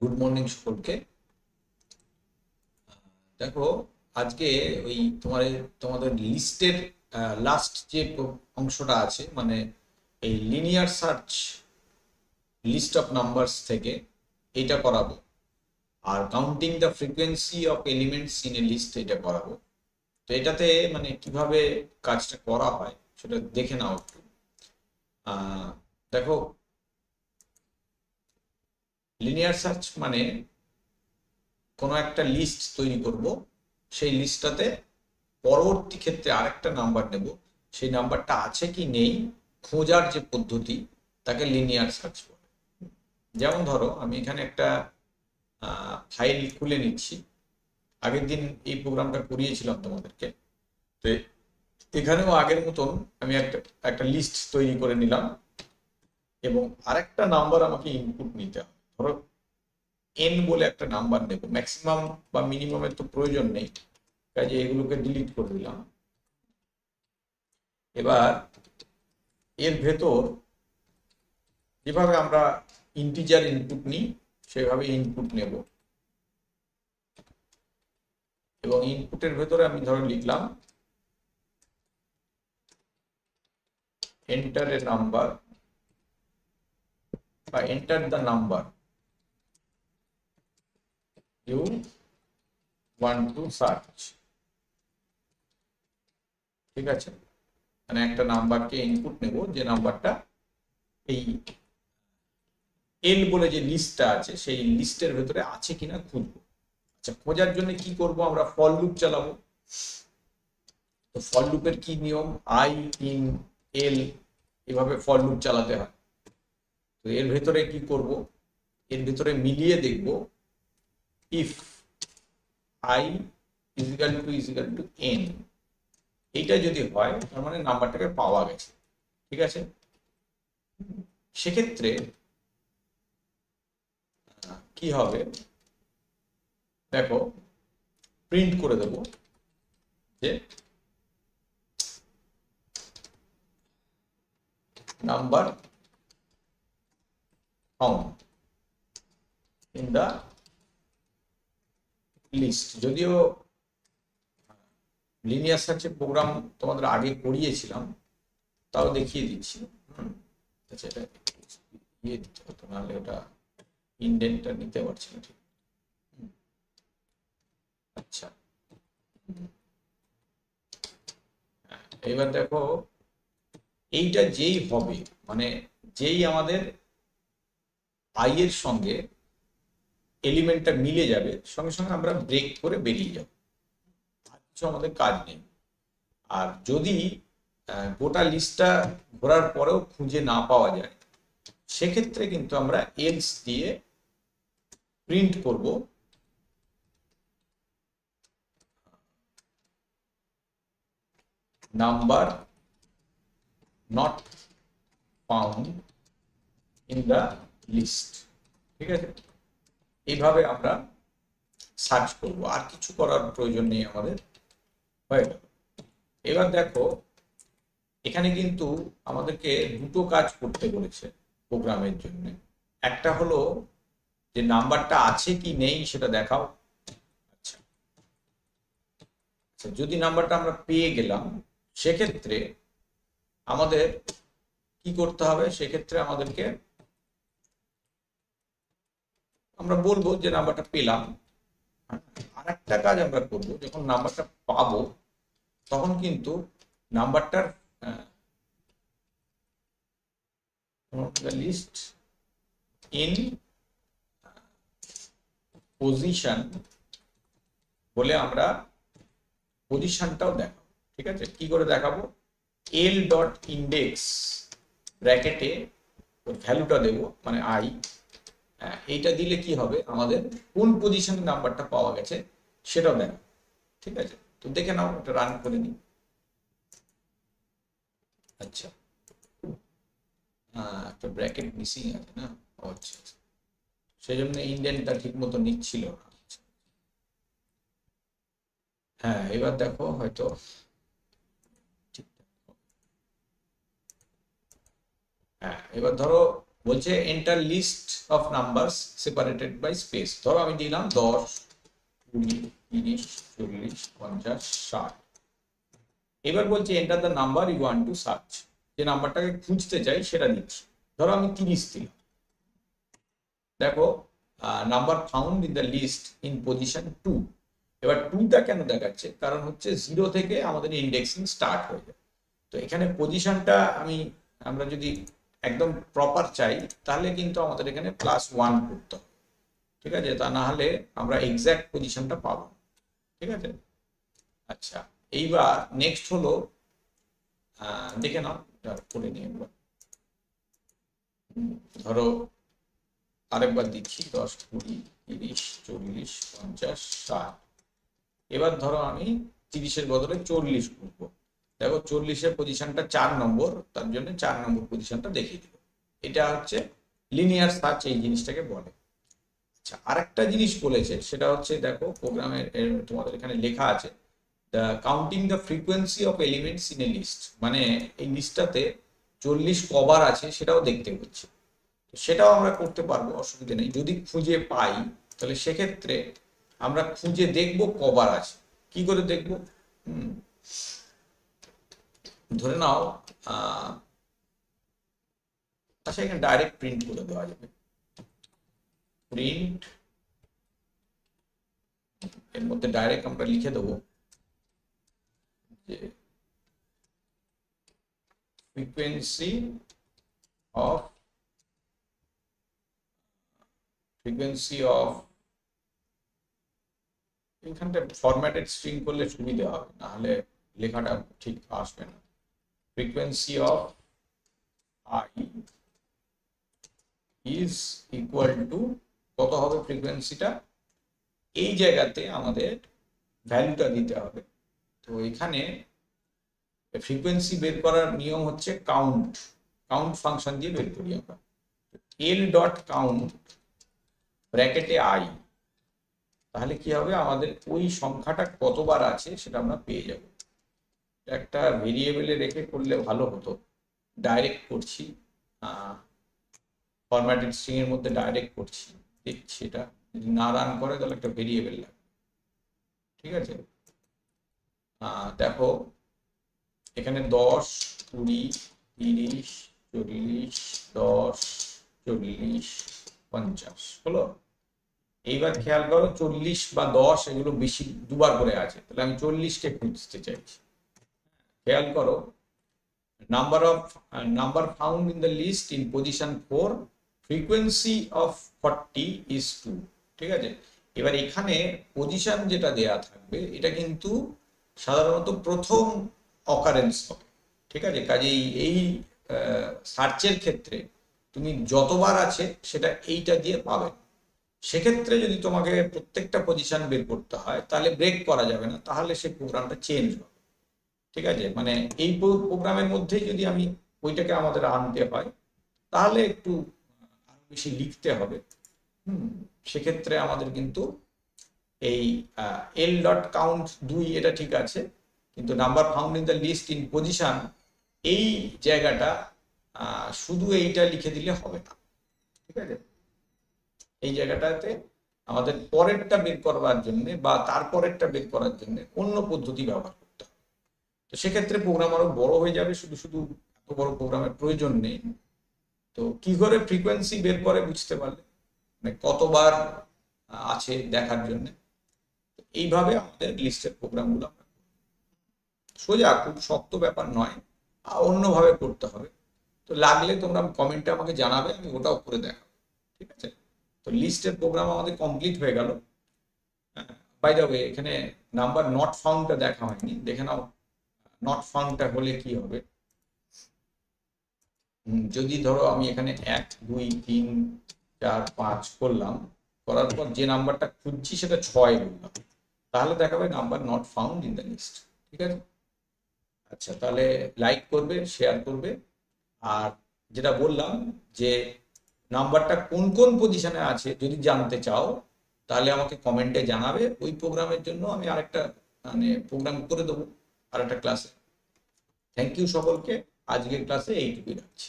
Good morning সকলকে। দেখো, আজকে ওই তোমাদের লিস্টের লাস্ট যে অংশটা আছে, মানে এই linear search list of numbers থেকে এটা করাবো। আর counting the frequency of elements in a list এটা করাবো। তো এটাতে মানে কিভাবে কাজটা করা হয় সেটা দেখে নাও একটু। দেখো, লিনিয়ার সার্চ মানে কোনো একটা লিস্ট তৈরি করব, সেই লিস্টটাতে পরবর্তী ক্ষেত্রে আরেকটা নাম্বার নেব, সেই নাম্বারটা আছে কি নেই খোঁজার যে পদ্ধতি তাকে লিনিয়ার সার্চ বলে। যেমন ধরো, আমি এখানে একটা ফাইল খুলে নিচ্ছি। আগের দিন এই প্রোগ্রামটা করিয়েছিলাম তোমাদেরকে। তো এখানেও আগের মতন আমি একটা একটা লিস্ট তৈরি করে নিলাম এবং আরেকটা নাম্বার আমাকে ইনপুট নিতে হবে। ধরো এন বলে একটা নাম্বার নেব, ম্যাক্সিমাম বা মিনিমামের তো প্রয়োজন নেই, কাজে এগুলোকে ডিলিট করে দিলাম। এবার এর ভেতর যেভাবে আমরা ইন্টিজার ইনপুট নিই সেভাবে ইনপুট নেব এবং ইনপুটের ভেতরে আমি ধরো লিখলাম এন্টার এ নাম্বার বা enter the number you want to search. ঠিক আছে, মানে একটা নাম্বারকে ইনপুট নেব, যে নাম্বারটা এই এল বলে যে লিস্টটা আছে সেই লিস্টের ভেতরে আছে কিনা খুঁজবো। আচ্ছা, খোঁজার জন্য কি করব, আমরা ফর লুপ চালাবো। তো ফর লুপের কি নিয়ম, আই ইন এল, এভাবে ফর লুপ চালাতে হয়। তো এর ভেতরে কি করব, এর ভেতরে মিলিয়ে দেখব if I is equal to N, এইটা যদি হয় তার মানে নাম্বারটাকে পাওয়া গেছে। ঠিক আছে, সেক্ষেত্রে কি হবে দেখো, প্রিন্ট করে দেব যে number found in the list. যদিও লিনিয়ার সার্চের প্রোগ্রাম তোমাদের আগে করিয়েছিলাম, তাও দেখিয়ে দিচ্ছি। আচ্ছা, এটা ইয়ে দিতে হতো, নাহলে ওটা ইন্ডেন্টটা নিতে পারছি না ঠিক। আচ্ছা, এবার দেখো, এইটা যেই হবে, মানে যেই আমাদের আই এর সঙ্গে এলিমেন্টটা মিলে যাবে, সঙ্গে সঙ্গে আমরা ব্রেক করে বেরিয়ে যাব, আর কিছু আমাদের কাজ নেই। আর যদি গোটা লিস্টটা ঘোরার পরেও খুঁজে না পাওয়া যায়, সেক্ষেত্রে কিন্তু আমরা এলস দিয়ে প্রিন্ট করব number not found in the list. ঠিক আছে, এইভাবে আমরা সার্চ করব, আর কিছু করার প্রয়োজন নেই আমাদের, হয়ে গেল। এবার দেখো, এখানে কিন্তু আমাদেরকে দুটো কাজ করতে বলেছে প্রোগ্রামের জন্য। একটা হলো যে নাম্বারটা আছে কি নেই সেটা দেখাও। আচ্ছা, যদি নাম্বারটা আমরা পেয়ে গেলাম, সেক্ষেত্রে আমাদের কি করতে হবে, সেক্ষেত্রে আমাদেরকে আমরা বলবো যে নাম্বারটা পেলাম। আর একটা কাজ আমরা করবো, যখন নাম্বারটা পাবো তখন কিন্তু নাম্বারটার লিস্ট ইন পজিশন বলে আমরা পজিশনটাও দেখাবো। ঠিক আছে, কি করে দেখাবো, এল ডট ইন্ডেক্স ব্র্যাকেটে ভ্যালুটা দেবো, মানে আই। এইটা দিলে কি হবে, আমাদের কোন পজিশনে নাম্বারটা পাওয়া গেছে সেটাও দেখাবো। ঠিক আছে, তো দেখে নাও, এটা রান করে নিই। আচ্ছা, একটা ব্র্যাকেট মিসিং আছে না, আচ্ছা, সেই জন্য ইন্ডেন্টটা ঠিক মতো নিচ্ছিল না। হ্যাঁ, এবার দেখো হয়তো হ্যাঁ, এবার ধরো বলছে enter list of numbers separated by space. ধরো আমি দিলাম 10, 20, 30, 40, 50, 60। এবার বলছে enter the number you want to search, যে নাম্বারটাকে খুঁজতে চাই সেটা দিচ্ছি। ধরো আমি 30 দিলাম। দেখো number found in the list in position 2। এবার 2টা কেন দেখাচ্ছে? কারণ হচ্ছে 0 থেকে আমাদের ইন্ডেক্সিং স্টার্ট হয়ে যায়। তো এখানে পজিশনটা আমরা যদি একদম প্রপার চাই তাহলে কিন্তু আমাদের এখানে +1 করতে হবে, ঠিক আছে? তা না হলে আমরা এক্সাক্ট পজিশনটা পাবো, ঠিক আছে? আচ্ছা, এইবার নেক্সট হলো দেখে নাও, করে নিয়ে একবার। ধরো আরেকবার দিচ্ছি 10, 20, 30, 40, 50, 60। এবার ধরো আমি 30-এর বদলে 40 করবো। দেখো 40-এর পজিশনটা 4 নম্বর, তার জন্য 4 নম্বর পজিশনটা দেখিয়ে দিল। এটা হচ্ছে লিনিয়ার সার্চ, এই জিনিসটাকে বলে। আচ্ছা, আরেকটা জিনিস বলেছে, সেটা হচ্ছে দেখো প্রোগ্রামের তোমাদের এখানে লেখা আছে counting the frequency of elements in a list. মানে এই লিস্টটাতে 40 কবার আছে সেটাও দেখতে হচ্ছে। সেটাও আমরা করতে পারবো, অসুবিধা নেই। যদি খুঁজে পাই তাহলে সেক্ষেত্রে আমরা খুঁজে দেখব কবার আছে। কি করে দেখব? ধরে নাও আচ্ছা, এখানে ডাইরেক্ট প্রিন্ট করে দেওয়া যাবে। প্রিন্ট, এর মধ্যে ডাইরেক্ট আমরা লিখে দেবো যে ফ্রিকোয়েন্সি অফ এখানটা ফরম্যাটেড স্ট্রিং করলে সুবিধা হবে, না হলে লেখাটা ঠিক আসবে না। Frequency of I is equal to, কত হবে ফ্রিকোয়েন্সিটা? এই জায়গাতে আমাদের ভ্যালুটা দিতে হবে। তো এখানে ফ্রিকোয়েন্সি বের করার নিয়ম হচ্ছে কাউন্ট ফাংশন দিয়ে বের করি আমরা। এল ডট কাউন্ট ব্র্যাকেটে আই, তাহলে কি হবে? আমাদের ওই সংখ্যাটা কতবার আছে সেটা আমরা পেয়ে যাব। একটা ভেরিয়েবলে রেখে করলে ভালো হতো, ডাইরেক্ট করছি ফরম্যাটেড স্ট্রিং এর মধ্যে ডাইরেক্ট করছি, দেখছি এটা যদি না রান করে তাহলে একটা ভেরিয়েবল লাগবে, ঠিক আছে? দেখো এখানে 10, 20, 30, 40, 10, 40, 50 হলো। এইবার খেয়াল করো 40 বা 10 এগুলো বেশি দুবার করে আছে, তাহলে আমি 40-কে খুঁজতে চাইছি। খেয়াল করো number found in the list in position 4, frequency of 40 is 2, ঠিক আছে? এবার এখানে পজিশন যেটা দেয়া থাকবে এটা কিন্তু সাধারণত প্রথম অকারেন্স হবে, ঠিক আছে? কাজেই এই সার্চের ক্ষেত্রে তুমি যতবার আছে সেটা এইটা দিয়ে পাবে। সেক্ষেত্রে যদি তোমাকে প্রত্যেকটা পজিশন বের করতে হয় তাহলে ব্রেক করা যাবে না, তাহলে সে প্রোগ্রামটা চেঞ্জ হবে, ঠিক আছে? মানে এই প্রোগ্রামের মধ্যেই যদি আমি ওইটাকে আমাদের আনতে হয় তাহলে একটু আরো বেশি লিখতে হবে। সেক্ষেত্রে আমাদের কিন্তু এই এল ডট কাউন্ট 2 এটা ঠিক আছে, কিন্তু number found in the list in position এই জায়গাটা শুধু এইটা লিখে দিলে হবে না, ঠিক আছে? এই জায়গাটাতে আমাদের পরেরটা বের করবার জন্য বা তারপরেরটা বের করার জন্য অন্য পদ্ধতি ব্যবহার করতে হবে। তো সেক্ষেত্রে প্রোগ্রাম আরো বড় হয়ে যাবে, শুধু শুধু এত বড় প্রোগ্রামের প্রয়োজন নেই। তো কি করে ফ্রিকোয়েন্সি বের করে বুঝতে পারলে, মানে কতবার আছে দেখার জন্য। এইভাবে আমাদের লিস্টের প্রোগ্রামগুলো সোজা, খুব শক্ত ব্যাপার নয়, অন্যভাবে করতে হবে। তো লাগলে তোমরা কমেন্টে আমাকে জানাবে, আমি ওটাও করে দেখাবো, ঠিক আছে? তো লিস্টের প্রোগ্রাম আমাদের কমপ্লিট হয়ে গেল। বাই দ্য ওয়ে, এখানে নাম্বার নট ফাউন্ডটা দেখা হয়নি, দেখে নাও নট ফাউন্ডটা হলে কি হবে। যদি ধরো আমি এখানে 1, 2, 3, 4, 5 করলাম, করার পর যে নাম্বারটা খুঁজছি সেটা 6 বললাম, তাহলে দেখাবে number not found in the list, ঠিক আছে? আচ্ছা, তাহলে লাইক করবে, শেয়ার করবে। আর যেটা বললাম যে নাম্বারটা কোন কোন পজিশনে আছে যদি জানতে চাও তাহলে আমাকে কমেন্টে জানাবে। ওই প্রোগ্রামের জন্য আমি আরেকটা মানে প্রোগ্রাম করে দেবো আরেকটা ক্লাসে। থ্যাংক ইউ সকলকে, আজকের ক্লাসে এইটুকুই রাখছি।